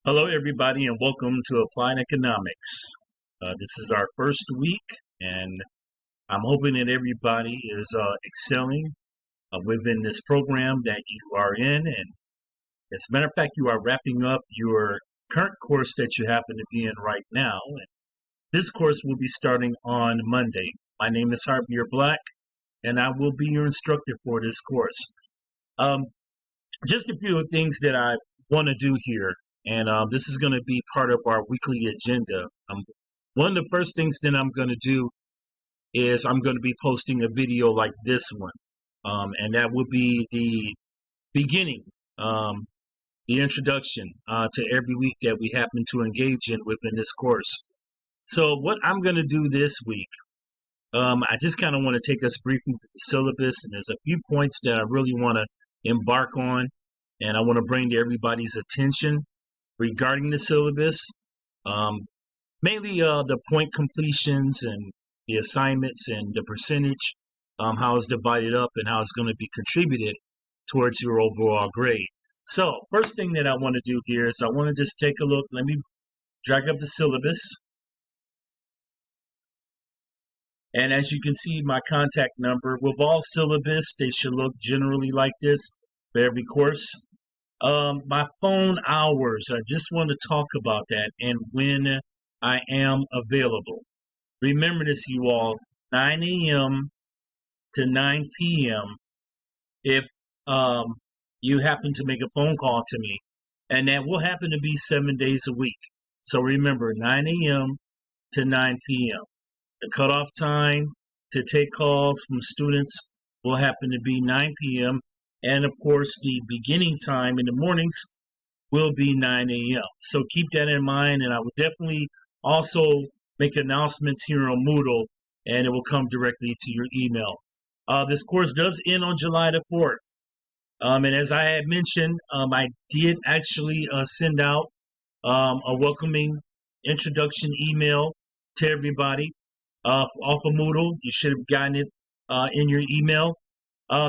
Hello, everybody, and welcome to Applied Economics. This is our first week, and I'm hoping that everybody is excelling within this program that you are in. And as a matter of fact, you are wrapping up your current course that you happen to be in right now. And this course will be starting on Monday. My name is Javier Black, and I will be your instructor for this course. Just a few things that I want to do here. And this is going to be part of our weekly agenda. One of the first things that I'm going to do is I'm going to be posting a video like this one. And that will be the beginning, the introduction to every week that we happen to engage in within this course. So what I'm going to do this week, I just kind of want to take us briefly through the syllabus. And there's a few points that I really want to embark on. And I want to bring to everybody's attention regarding the syllabus, mainly the point completions and the assignments and the percentage, how it's divided up and how it's going to be contributed towards your overall grade. So first thing that I want to do here is I want to just take a look. Let me drag up the syllabus. And as you can see, my contact number with all syllabus, they should look generally like this for every course. My phone hours, I just want to talk about that and when I am available. Remember this, you all, 9 a.m. to 9 p.m. if you happen to make a phone call to me. And that will happen to be 7 days a week. So remember, 9 a.m. to 9 p.m. The cutoff time to take calls from students will happen to be 9 p.m. And of course, the beginning time in the mornings will be 9 a.m. So keep that in mind. And I will definitely also make announcements here on Moodle, and it will come directly to your email. This course does end on July the 4th. And as I had mentioned, I did actually send out a welcoming introduction email to everybody off of Moodle. You should have gotten it in your email.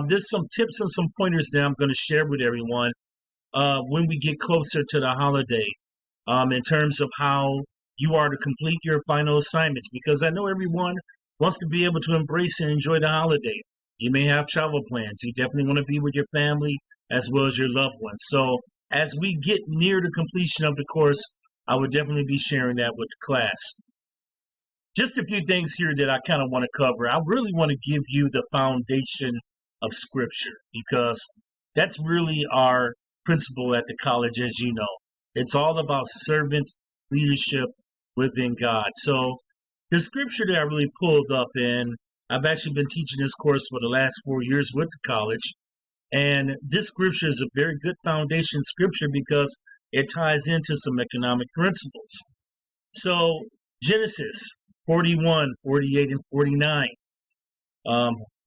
There's some tips and some pointers that I'm going to share with everyone when we get closer to the holiday in terms of how you are to complete your final assignments, because I know everyone wants to be able to embrace and enjoy the holiday. You may have travel plans. You definitely want to be with your family as well as your loved ones. So as we get near the completion of the course, I would definitely be sharing that with the class. Just a few things here that I kind of want to cover. I really want to give you the foundation of Scripture, because that's really our principle at the college, as you know. It's all about servant leadership within God. So the Scripture that I really pulled up, and I've actually been teaching this course for the last 4 years with the college, and this Scripture is a very good foundation Scripture because it ties into some economic principles. So Genesis 41, 48, and 49.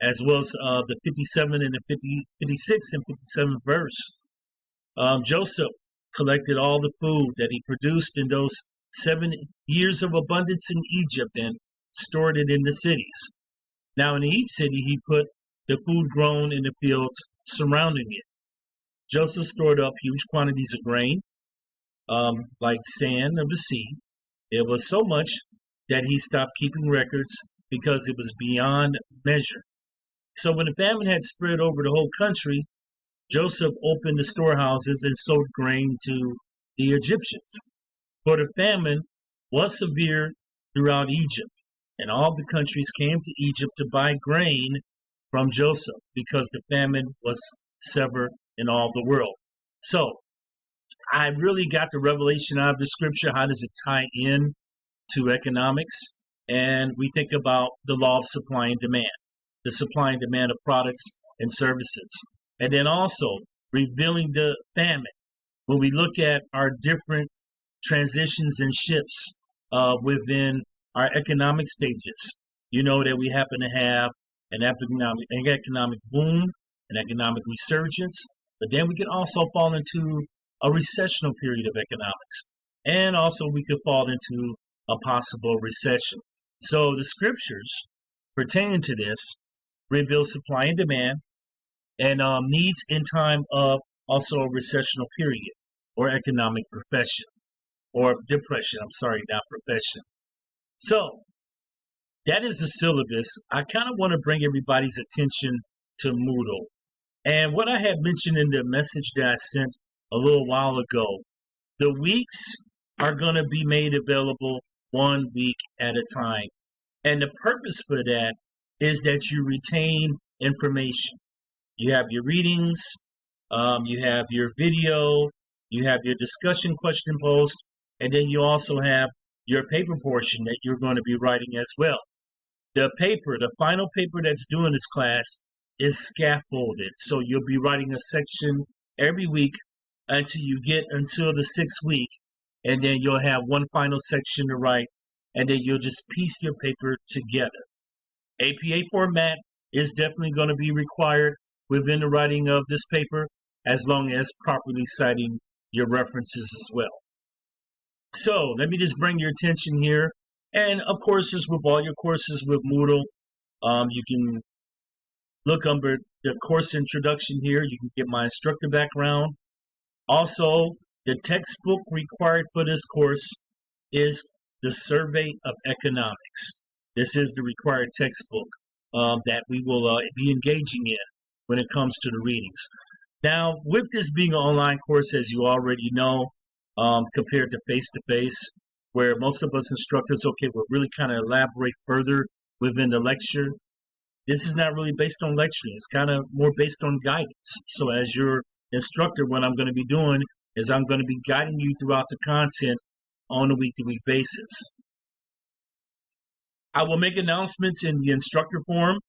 As well as the 57 and the 56 and 57 verse. Joseph collected all the food that he produced in those 7 years of abundance in Egypt and stored it in the cities. Now in each city he put the food grown in the fields surrounding it. Joseph stored up huge quantities of grain, like sand of the sea. It was so much that he stopped keeping records because it was beyond measure. So when the famine had spread over the whole country, Joseph opened the storehouses and sold grain to the Egyptians. For the famine was severe throughout Egypt, and all the countries came to Egypt to buy grain from Joseph because the famine was severe in all the world. So I really got the revelation out of the Scripture. How does it tie in to economics? And we think about the law of supply and demand. The supply and demand of products and services. And then also revealing the famine. When we look at our different transitions and shifts within our economic stages, you know that we happen to have an economic boom, an economic resurgence, but then we can also fall into a recessional period of economics. And also we could fall into a possible recession. So the scriptures pertaining to this reveal supply and demand and needs in time of also a recessional period or economic recession. or depression. I'm sorry, not profession. So that is the syllabus. I kind of want to bring everybody's attention to Moodle. And what I had mentioned in the message that I sent a little while ago, the weeks are going to be made available 1 week at a time. And the purpose for that is that you retain information. You have your readings, you have your video, you have your discussion question post, and then you also have your paper portion that you're going to be writing as well. The final paper that's due in this class is scaffolded. So you'll be writing a section every week until you get until the 6th week, and then you'll have one final section to write, and then you'll just piece your paper together. APA format is definitely going to be required within the writing of this paper, as long as properly citing your references as well. So let me just bring your attention here. And of course, as with all your courses with Moodle, you can look under the course introduction here. You can get my instructor background. Also, the textbook required for this course is the Survey of Economics. This is the required textbook that we will be engaging in when it comes to the readings. Now, with this being an online course, as you already know, compared to face-to-face, where most of us instructors, will really kind of elaborate further within the lecture. This is not really based on lecturing. It's kind of more based on guidance. So as your instructor, what I'm going to be doing is I'm going to be guiding you throughout the content on a week-to-week basis. I will make announcements in the instructor forum,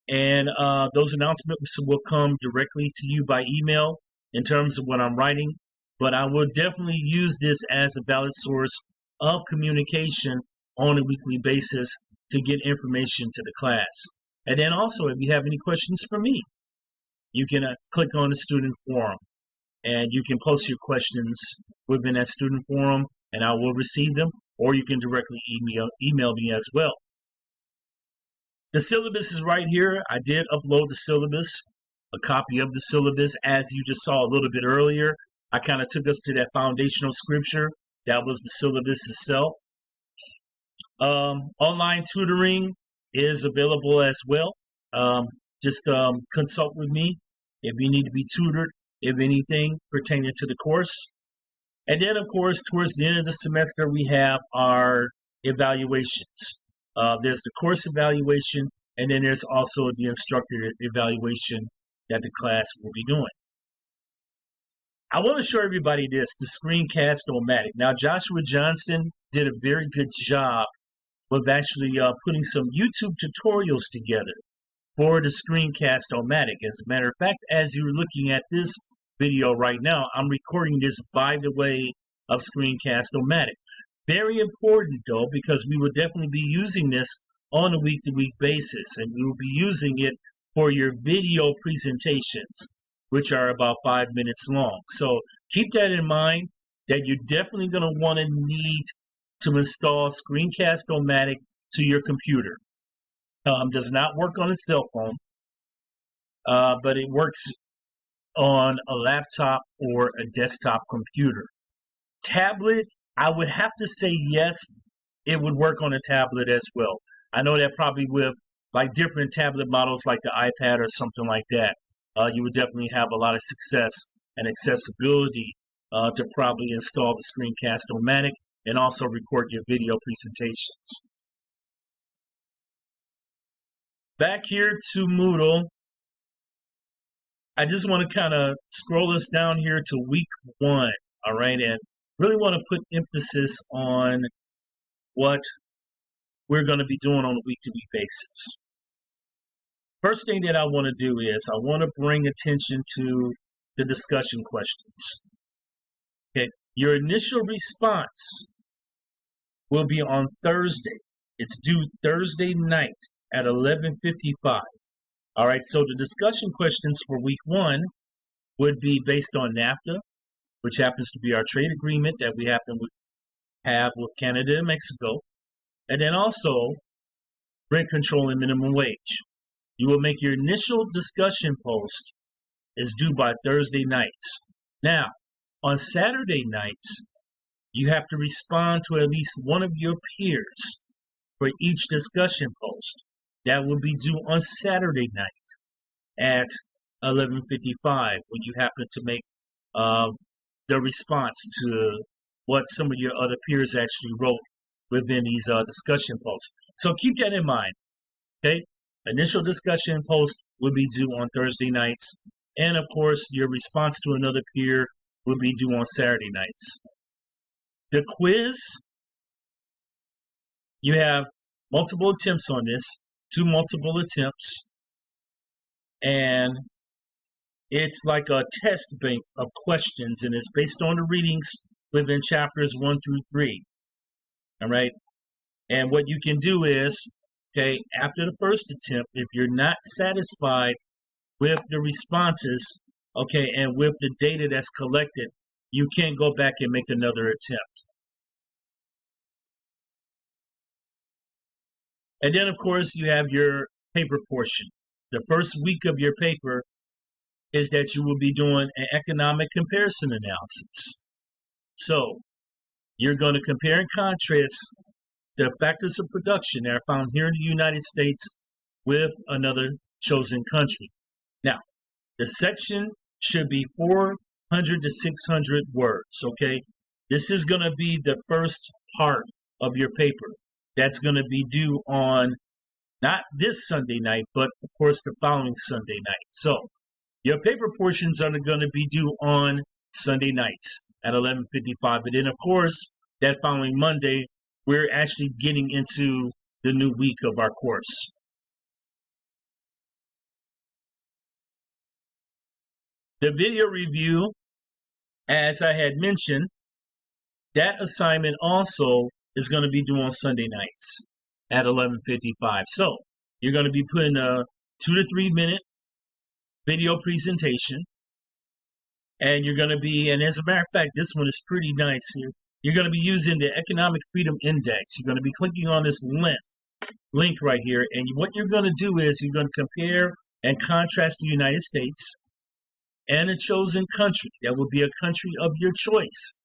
and those announcements will come directly to you by email in terms of what I'm writing. But I will definitely use this as a valid source of communication on a weekly basis to get information to the class. And then also, if you have any questions for me, you can click on the student forum, and you can post your questions within that student forum, and I will receive them, or you can directly email me as well. The syllabus is right here. I did upload the syllabus, a copy of the syllabus, as you just saw a little bit earlier. I kind of took us to that foundational scripture. That was the syllabus itself. Online tutoring is available as well. Just consult with me if you need to be tutored, if anything pertaining to the course. And then, of course, towards the end of the semester, we have our evaluations. There's the course evaluation, and then there's also the instructor evaluation that the class will be doing. I want to show everybody this, the Screencast-O-Matic. Now, Joshua Johnson did a very good job of actually putting some YouTube tutorials together for the Screencast-O-Matic. As a matter of fact, as you're looking at this video right now, I'm recording this by the way of Screencast-O-Matic. Very important, though, because we will definitely be using this on a week-to-week basis, and we will be using it for your video presentations, which are about 5 minutes long. So keep that in mind, that you're definitely going to want to need to install Screencast-O-Matic to your computer. Does not work on a cell phone, but it works on a laptop or a desktop computer. Tablet, I would have to say yes, it would work on a tablet as well. I know that probably with like different tablet models like the iPad or something like that, you would definitely have a lot of success and accessibility to probably install the Screencast-O-Matic and also record your video presentations. Back here to Moodle, I just want to kind of scroll us down here to week 1, all right, and really want to put emphasis on what we're going to be doing on a week-to-week basis. First thing that I want to do is I want to bring attention to the discussion questions. Okay, your initial response will be on Thursday. It's due Thursday night at 11:55. All right, so the discussion questions for week 1 would be based on NAFTA, which happens to be our trade agreement that we have with Canada and Mexico, and then also rent control and minimum wage. You will make your initial discussion post is due by Thursday nights. Now, on Saturday nights, you have to respond to at least one of your peers for each discussion post. That will be due on Saturday night at 11:55 when you happen to make the response to what some of your other peers actually wrote within these discussion posts. So keep that in mind. Okay, initial discussion post will be due on Thursday nights, and of course, your response to another peer will be due on Saturday nights. The quiz, you have multiple attempts on this, 2 multiple attempts, and it's like a test bank of questions, and it's based on the readings within chapters 1 through 3. All right, and what you can do is, okay, after the first attempt, if you're not satisfied with the responses, okay, and with the data that's collected, you can go back and make another attempt. And then, of course, you have your paper portion. The first week of your paper is that you will be doing an economic comparison analysis. So you're going to compare and contrast the factors of production that are found here in the United States with another chosen country. Now, the section should be 400 to 600 words, okay? This is going to be the first part of your paper. That's going to be due on not this Sunday night, but of course the following Sunday night. So your paper portions are going to be due on Sunday nights at 11:55. And then, of course, that following Monday, we're actually getting into the new week of our course. The video review, as I had mentioned, that assignment also is going to be due on Sunday nights at 11:55. So you're going to be putting a 2 to 3 minute video presentation, and you're going to be, and as a matter of fact, this one is pretty nice here. You're going to be using the Economic Freedom Index. You're going to be clicking on this link right here, and what you're going to do is you're going to compare and contrast the United States and a chosen country. That will be a country of your choice.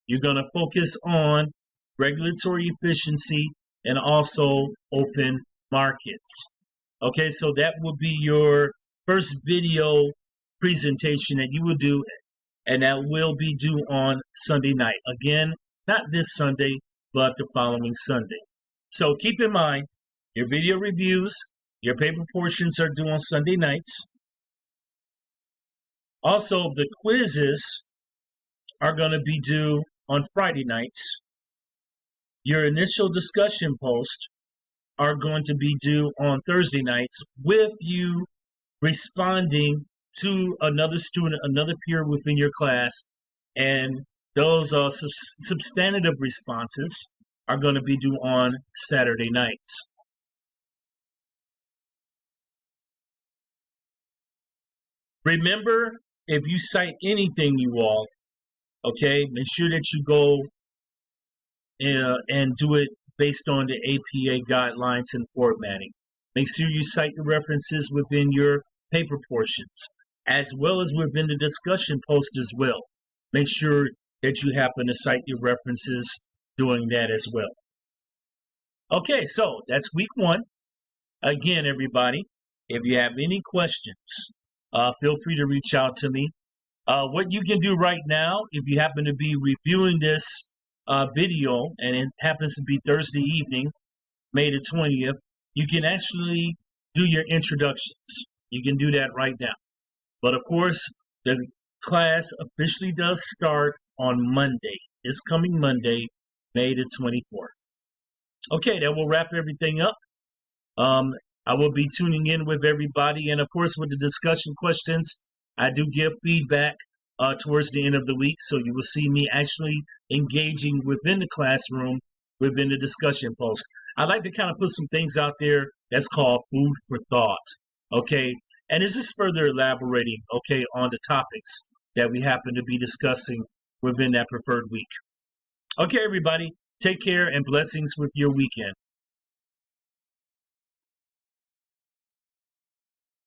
You're going to focus on regulatory efficiency and also open markets. Okay, so that will be your first video presentation that you will do, and that will be due on Sunday night. Again, not this Sunday, but the following Sunday. So keep in mind, your video reviews, your paper portions are due on Sunday nights. Also, the quizzes are going to be due on Friday nights. Your initial discussion posts are going to be due on Thursday nights, with you responding to another student, another peer within your class, and those substantive responses are going to be due on Saturday nights. Remember, if you cite anything, you all, okay, make sure that you go and do it based on the APA guidelines and formatting. Make sure you cite your references within your paper portions, as well as within the discussion post as well. Make sure that you happen to cite your references doing that as well. Okay, so that's week 1. Again, everybody, if you have any questions, feel free to reach out to me. What you can do right now, if you happen to be reviewing this video, and it happens to be Thursday evening, May the 20th, you can actually do your introductions. You can do that right now. But of course, the class officially does start on Monday, this coming Monday, May the 24th. Okay, that will wrap everything up. I will be tuning in with everybody, and of course, with the discussion questions, I do give feedback towards the end of the week, so you will see me actually engaging within the classroom, within the discussion post. I like to kind of put some things out there that's called food for thought, okay? And this is further elaborating, okay, on the topics that we happen to be discussing within that preferred week. Okay, everybody, take care and blessings with your weekend.